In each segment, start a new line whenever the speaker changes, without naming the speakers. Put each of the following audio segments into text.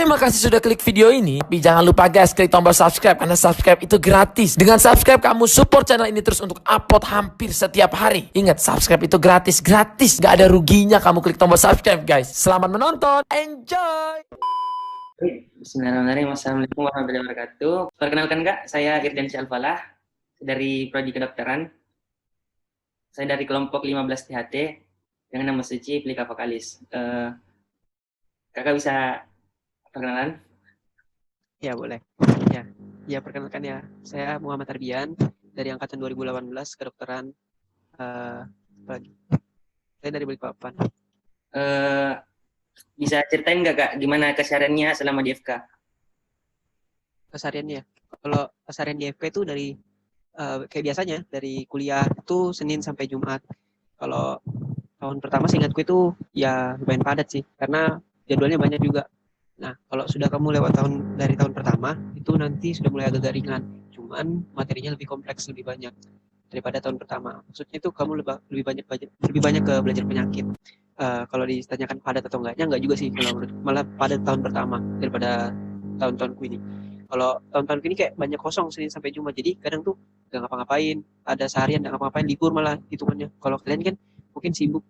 Terima kasih sudah klik video ini. Tapi jangan lupa guys, klik tombol subscribe karena subscribe itu gratis. Dengan subscribe kamu support channel ini terus untuk upload hampir setiap hari. Ingat, subscribe itu gratis, gak ada ruginya kamu klik tombol subscribe guys. Selamat menonton, enjoy.
Bismillahirrahmanirrahim. Assalamualaikum warahmatullahi wabarakatuh. Perkenalkan Kak, saya Irdiansyah Alfalah dari Prodi Kedokteran. Saya dari kelompok 15 THT dengan nama suci Pelika Vokalis. Kakak bisa perkenalan?
Ya, boleh. Ya, perkenalkan ya. Saya Muhammad Arbian dari angkatan 2018 kedokteran. Apalagi? Saya dari Balikpapan.
Bisa ceritain nggak Kak, gimana kesehariannya selama di FK?
Kesehariannya. Kalau keseharian di FK itu dari kayak biasanya dari kuliah itu Senin sampai Jumat. Kalau tahun pertama seingatku itu ya lumayan padat sih, karena jadwalnya banyak juga. Nah, kalau sudah kamu lewat dari tahun pertama, itu nanti sudah mulai agak ringan. Cuman materinya lebih kompleks, lebih banyak daripada tahun pertama. Maksudnya itu kamu lebih banyak ke belajar penyakit. Kalau ditanyakan padat atau enggak juga sih. Kalau malah padat tahun pertama daripada tahun-tahunku ini. Kalau tahun-tahun ini kayak banyak kosong Senin sampai Jumat. Jadi kadang tuh nggak ngapa-ngapain. Ada seharian nggak ngapa-ngapain, libur malah hitungannya. Kalau kalian kan mungkin sibuk,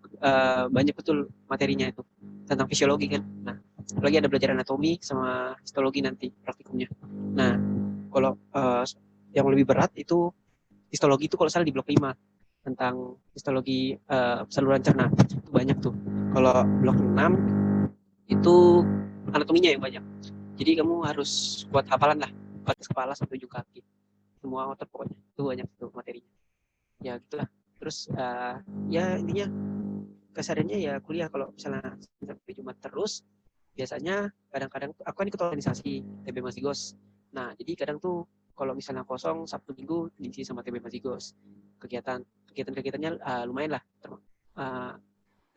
banyak betul materinya itu tentang fisiologi kan. Nah, apalagi ada belajar anatomi sama histologi nanti praktikumnya. Nah, kalau yang lebih berat itu histologi itu kalau salah di blok 5 tentang histologi saluran cerna. Itu banyak tuh. Kalau blok 6 itu anatominya yang banyak. Jadi kamu harus kuat hafalan lah, batas kepala sampai ujung kaki. Semua otot pokoknya. Itu banyak tuh materinya. Ya gitulah. Terus ya intinya kesehariannya ya kuliah. Kalau misalnya sampai Jumat terus, biasanya kadang-kadang aku kan ikut organisasi TB Masigos. Nah, jadi kadang tuh kalau misalnya kosong Sabtu Minggu diisi sama TB Masigos. Kegiatannya lumayan lah.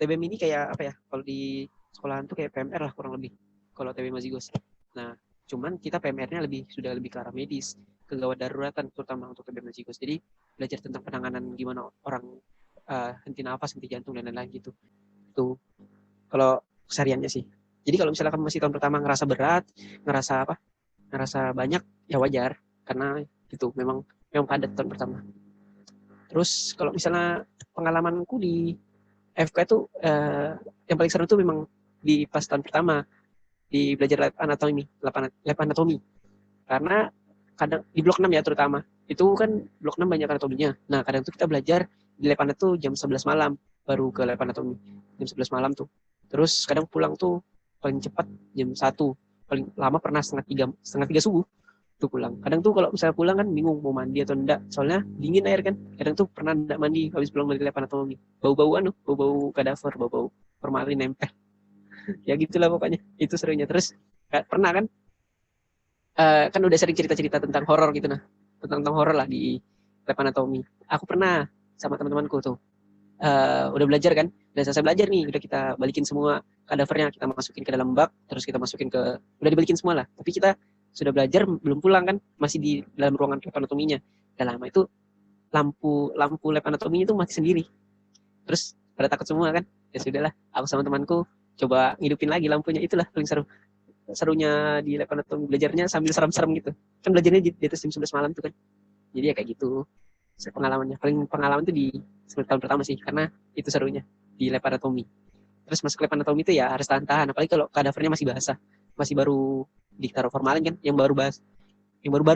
TBM ini kayak apa ya? Kalau di sekolahan tuh kayak PMR lah kurang lebih. Kalau TB Masigos. Nah, cuman kita PMR-nya sudah lebih ke arah medis, kegawat daruratan terutama untuk TB Masigos. Jadi belajar tentang penanganan gimana orang henti nafas, henti jantung dan lain-lain gitu. Itu kalau kesehariannya sih. Jadi kalau misalnya kamu masih tahun pertama ngerasa berat, ngerasa banyak, ya wajar karena itu memang padat tahun pertama. Terus kalau misalnya pengalamanku di FK itu yang paling seru tuh memang di pas tahun pertama di belajar lab anatomi. Karena kadang di blok 6 ya terutama. Itu kan blok 6 banyak anatominya. Nah, kadang tuh kita belajar di lab anatomi tuh jam 11 malam baru ke lab anatomi. Jam 11 malam tuh. Terus kadang pulang tuh paling cepat jam 1. Paling lama pernah setengah 3 subuh tuh pulang. Kadang tuh kalau misalnya pulang kan bingung mau mandi atau enggak. Soalnya dingin air kan. Kadang tuh pernah enggak mandi habis pulang dari lab anatomi. Bau-bau kadaver, bau-bau formalin nempel. Ya gitulah pokoknya. Itu serunya. Terus pernah kan kan udah sering cerita-cerita tentang horor gitu nah. Tentang horor lah di lab anatomi. Aku pernah sama teman-temanku tuh. Udah belajar kan? Udah selesai belajar nih, udah kita balikin semua kadavernya, kita masukin ke dalam bak, terus kita masukin udah dibalikin semua lah. Tapi kita sudah belajar belum pulang kan, masih di dalam ruangan lab anatominya. Udah lama itu lampu lab anatominya itu mati sendiri. Terus pada takut semua kan? Ya sudahlah, aku sama temanku coba ngidupin lagi lampunya. Itulah paling serunya di lab anatomi, belajarnya sambil serem-serem gitu. Kan belajarnya di atas jam 11 malam tuh kan. Jadi ya kayak gitu. Pengalamannya pengalaman tuh di tahun pertama sih, karena itu serunya di lab anatomi. Terus masuk lab anatomi itu ya harus tahan-tahan, apalagi kalau kadavernya masih basah, masih baru ditaruh formalin kan, yang baru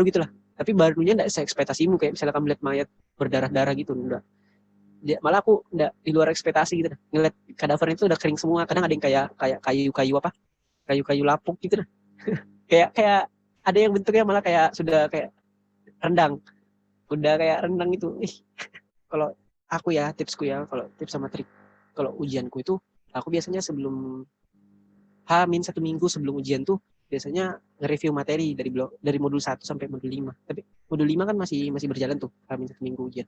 gitulah. Tapi barunya enggak seekspektasimu, kayak misalnya kamu lihat mayat berdarah-darah gitu, enggak. Malah aku enggak di luar ekspektasi gitu dah. Ngeliat kadavernya itu udah kering semua, kadang ada yang kayak kayu-kayu lapuk gitu dah. kayak ada yang bentuknya malah kayak sudah kayak rendang. Udah kayak rendang itu. Kalau aku ya, tipsku ya, kalau tips sama trik, kalau ujianku itu, aku biasanya sebelum H-1 minggu sebelum ujian tuh, biasanya nge-review materi dari modul 1 sampai modul 5. Tapi modul 5 kan masih berjalan tuh, H-1 minggu ujian.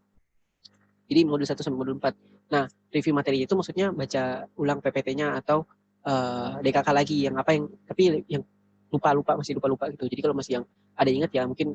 Jadi modul 1 sampai modul 4. Nah, review materi itu maksudnya baca ulang PPT-nya atau DKK lagi, tapi yang masih lupa gitu. Jadi kalau masih yang ada ingat ya mungkin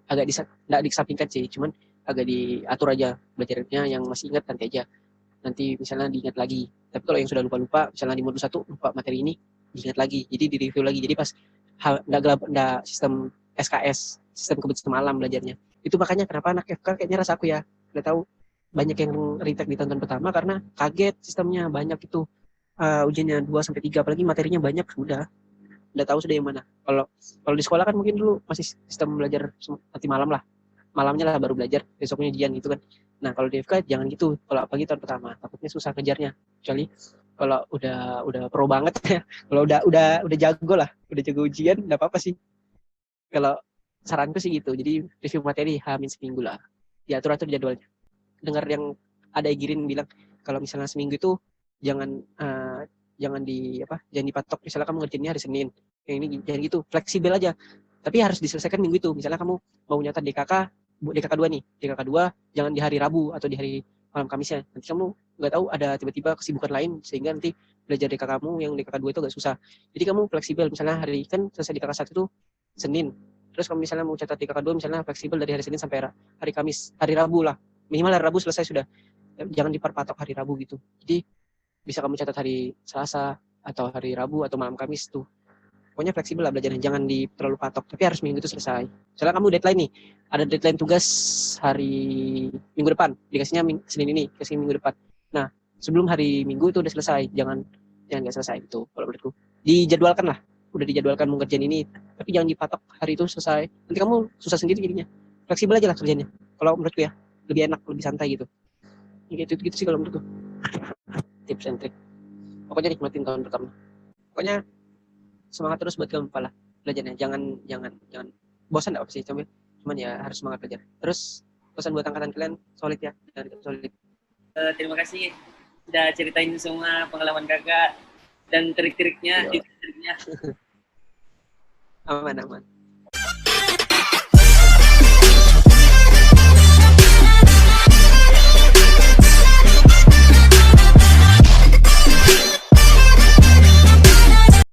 agak nggak dikesampingkan sih, cuman agak diatur aja belajarnya, yang masih ingat nanti misalnya diingat lagi. Tapi kalau yang sudah lupa misalnya di modul 1 lupa materi ini, diingat lagi, jadi di review lagi. Jadi pas nggak sistem SKS, sistem kebut semalam belajarnya. Itu makanya kenapa anak FK kayaknya rasa aku ya udah tahu banyak yang retake di tahun pertama karena kaget sistemnya banyak itu ujiannya 2 sampai 3, apalagi materinya banyak. Udah tahu sudah yang mana. Kalau di sekolah kan mungkin dulu masih sistem belajar nanti malam lah, malamnya lah baru belajar, besoknya ujian gitu kan. Nah kalau di FK jangan gitu, kalau apalagi tahun pertama takutnya susah kejarnya, kecuali kalau udah pro banget ya. Kalau udah jago lah, udah jago ujian nggak apa-apa sih. Kalau saranku sih gitu, jadi review materi hamin seminggu lah, diatur jadwalnya. Dengar yang ada Girin bilang kalau misalnya seminggu itu jangan jangan dipatok, misalnya kamu ngerjainnya hari Senin, yang ini jangan gitu, fleksibel aja, tapi harus diselesaikan minggu itu. Misalnya kamu mau nyatat DKK 2 nih, DKK 2 jangan di hari Rabu atau di hari malam Kamisnya, nanti kamu nggak tahu ada tiba-tiba kesibukan lain sehingga nanti belajar DKK kamu yang DKK 2 itu agak susah. Jadi kamu fleksibel, misalnya hari kan selesai DKK 1 itu Senin, terus kamu misalnya mau catat DKK 2 misalnya fleksibel dari hari Senin sampai hari Kamis, hari Rabu lah, minimal hari Rabu selesai sudah, jangan diperpatok hari Rabu gitu. Jadi bisa kamu catat hari Selasa atau hari Rabu atau malam Kamis tuh. Pokoknya fleksibel lah belajarnya, jangan terlalu patok, tapi harus minggu itu selesai. Misalnya kamu deadline nih, ada deadline tugas hari minggu depan, dikasihnya Senin ini, kasih minggu depan. Nah, sebelum hari Minggu itu udah selesai, jangan nggak selesai gitu kalau menurutku. Dijadwalkan lah, udah dijadwalkan mau kerjaan ini, tapi jangan dipatok hari itu selesai. Nanti kamu susah sendiri jadinya. Fleksibel aja lah kerjanya. Kalau menurutku ya, lebih enak, lebih santai gitu. Gitu sih kalau menurutku. Tips and trick. Pokoknya nikmatin tahun pertama. Pokoknya semangat terus buat kamu pala belajarnya. Jangan bosan, enggak apa sih, cuman ya harus semangat belajar. Terus pesan buat angkatan kalian, solid ya, jangan solid.
Terima kasih sudah ceritain semua pengalaman kakak dan trik-triknya.
Aman.